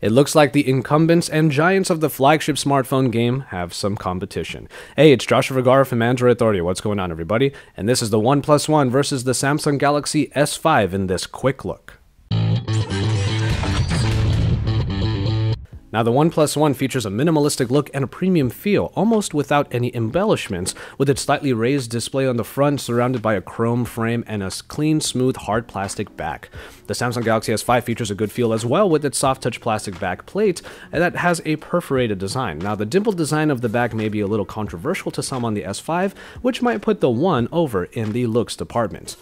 It looks like the incumbents and giants of the flagship smartphone game have some competition. Hey, it's Joshua Vergara from Android Authority. What's going on, everybody? And this is the OnePlus One versus the Samsung Galaxy S5 in this quick look. Now, the OnePlus One features a minimalistic look and a premium feel, almost without any embellishments, with its slightly raised display on the front surrounded by a chrome frame and a clean, smooth, hard plastic back. The Samsung Galaxy S5 features a good feel as well with its soft-touch plastic back plate that has a perforated design. Now, the dimpled design of the back may be a little controversial to some on the S5, which might put the One over in the looks department.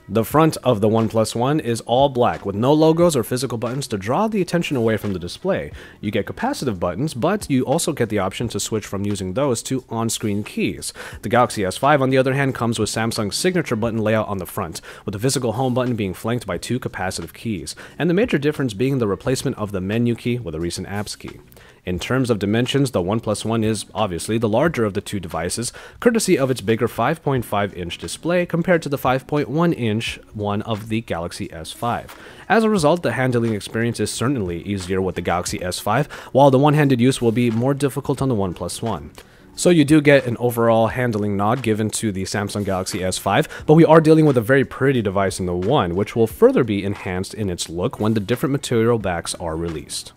The front of the OnePlus One is all black, with no logos or physical buttons to draw the attention away from the display. You get capacitive buttons, but you also get the option to switch from using those to on-screen keys. The Galaxy S5, on the other hand, comes with Samsung's signature button layout on the front, with the physical home button being flanked by two capacitive keys, and the major difference being the replacement of the menu key with a recent apps key. In terms of dimensions, the OnePlus One is obviously the larger of the two devices, courtesy of its bigger 5.5-inch display compared to the 5.1-inch one of the Galaxy S5. As a result, the handling experience is certainly easier with the Galaxy S5, while the one-handed use will be more difficult on the OnePlus One. So you do get an overall handling nod given to the Samsung Galaxy S5, but we are dealing with a very pretty device in the One, which will further be enhanced in its look when the different material backs are released.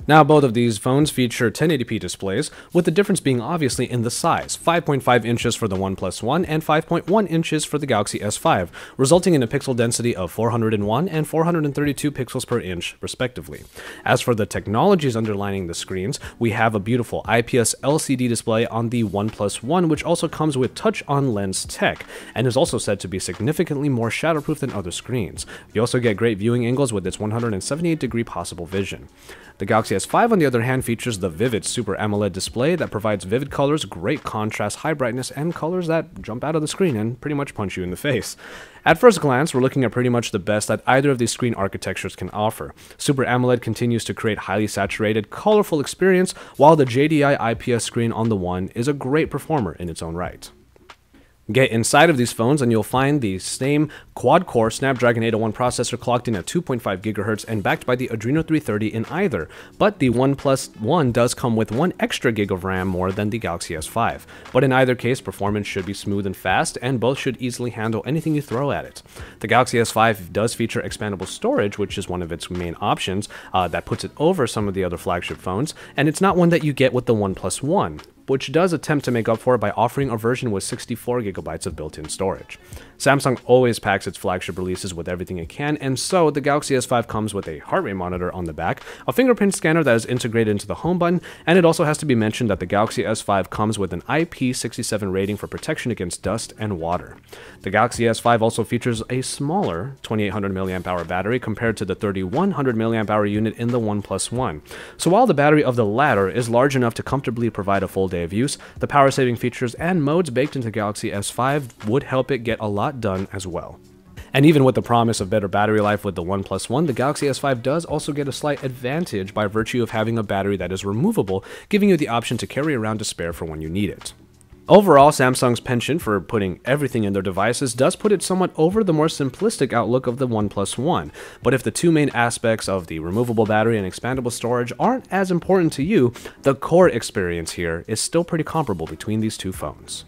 Now, both of these phones feature 1080p displays, with the difference being obviously in the size, 5.5 inches for the OnePlus One and 5.1 inches for the Galaxy S5, resulting in a pixel density of 401 and 432 pixels per inch, respectively. As for the technologies underlining the screens, we have a beautiful IPS LCD display on the OnePlus One, which also comes with touch-on lens tech, and is also said to be significantly more shadowproof than other screens. You also get great viewing angles with its 178-degree possible vision. The Galaxy S5, on the other hand, features the vivid Super AMOLED display that provides vivid colors, great contrast, high brightness, and colors that jump out of the screen and pretty much punch you in the face. At first glance, we're looking at pretty much the best that either of these screen architectures can offer. Super AMOLED continues to create highly saturated, colorful experience, while the JDI IPS screen on the One is a great performer in its own right. Get inside of these phones and you'll find the same quad-core Snapdragon 801 processor clocked in at 2.5 GHz and backed by the Adreno 330 in either, but the OnePlus One does come with 1 extra gig of RAM more than the Galaxy S5. But in either case, performance should be smooth and fast, and both should easily handle anything you throw at it. The Galaxy S5 does feature expandable storage, which is one of its main options that puts it over some of the other flagship phones, and it's not one that you get with the OnePlus One, which does attempt to make up for it by offering a version with 64 GB of built-in storage. Samsung always packs its flagship releases with everything it can, and so the Galaxy S5 comes with a heart rate monitor on the back, a fingerprint scanner that is integrated into the home button, and it also has to be mentioned that the Galaxy S5 comes with an IP67 rating for protection against dust and water. The Galaxy S5 also features a smaller 2800 mAh battery compared to the 3100 mAh unit in the OnePlus One. So while the battery of the latter is large enough to comfortably provide a full day of use, the power-saving features and modes baked into Galaxy S5 would help it get a lot done as well. And even with the promise of better battery life with the OnePlus One, the Galaxy S5 does also get a slight advantage by virtue of having a battery that is removable, giving you the option to carry around to spare for when you need it. Overall, Samsung's penchant for putting everything in their devices does put it somewhat over the more simplistic outlook of the OnePlus One, but if the two main aspects of the removable battery and expandable storage aren't as important to you, the core experience here is still pretty comparable between these two phones.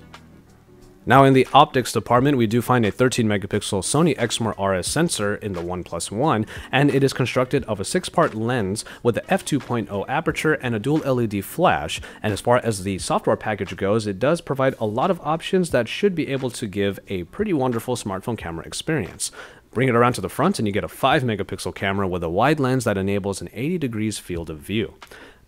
Now, in the optics department, we do find a 13-megapixel Sony Exmor RS sensor in the OnePlus One, and it is constructed of a 6-part lens with a f2.0 aperture and a dual LED flash, and as far as the software package goes, it does provide a lot of options that should be able to give a pretty wonderful smartphone camera experience. Bring it around to the front and you get a 5-megapixel camera with a wide lens that enables an 80 degrees field of view.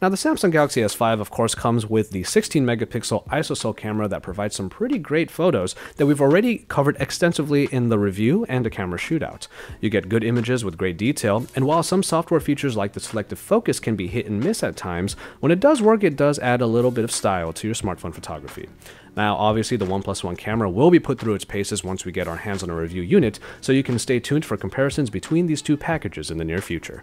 Now, the Samsung Galaxy S5, of course, comes with the 16-megapixel ISOCELL camera that provides some pretty great photos that we've already covered extensively in the review and a camera shootout. You get good images with great detail, and while some software features like the selective focus can be hit and miss at times, when it does work, it does add a little bit of style to your smartphone photography. Now, obviously, the OnePlus One camera will be put through its paces once we get our hands on a review unit, so you can stay tuned for comparisons between these two packages in the near future.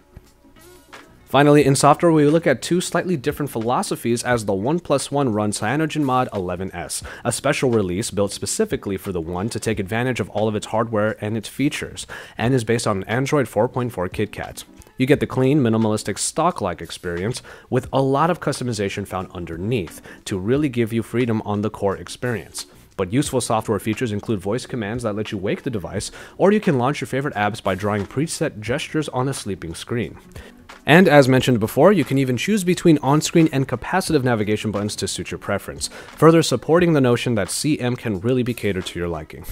Finally, in software, we look at two slightly different philosophies as the OnePlus One runs CyanogenMod 11S, a special release built specifically for the One to take advantage of all of its hardware and its features, and is based on an Android 4.4 KitKat. You get the clean, minimalistic, stock-like experience with a lot of customization found underneath to really give you freedom on the core experience. But useful software features include voice commands that let you wake the device, or you can launch your favorite apps by drawing preset gestures on a sleeping screen. And as mentioned before, you can even choose between on-screen and capacitive navigation buttons to suit your preference, further supporting the notion that CM can really be catered to your liking.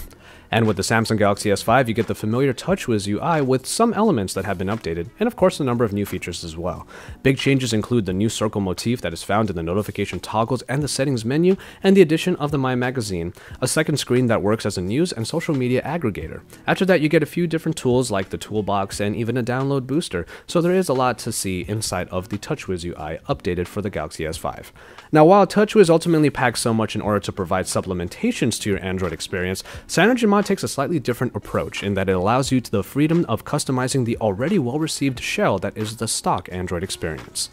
And with the Samsung Galaxy S5, you get the familiar TouchWiz UI with some elements that have been updated, and of course a number of new features as well. Big changes include the new circle motif that is found in the notification toggles and the settings menu, and the addition of the My Magazine, a second screen that works as a news and social media aggregator. After that, you get a few different tools like the toolbox and even a download booster, so there is a lot to see inside of the TouchWiz UI updated for the Galaxy S5. Now, while TouchWiz ultimately packs so much in order to provide supplementations to your Android experience, CyanogenMod takes a slightly different approach in that it allows you the freedom of customizing the already well-received shell that is the stock Android experience.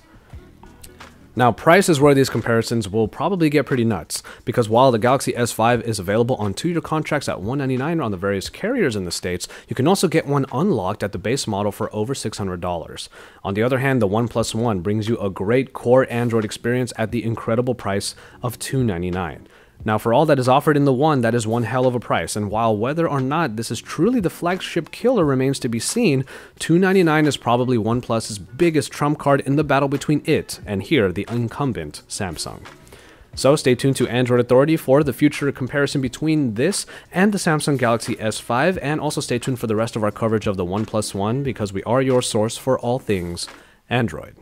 Now, price is where these comparisons will probably get pretty nuts, because while the Galaxy S5 is available on 2-year contracts at $199 on the various carriers in the States, you can also get one unlocked at the base model for over $600. On the other hand, the OnePlus One brings you a great core Android experience at the incredible price of $299. Now, for all that is offered in the One, that is one hell of a price, and while whether or not this is truly the flagship killer remains to be seen, $299 is probably OnePlus's biggest trump card in the battle between it and here, the incumbent Samsung. So stay tuned to Android Authority for the future comparison between this and the Samsung Galaxy S5, and also stay tuned for the rest of our coverage of the OnePlus One, because we are your source for all things Android.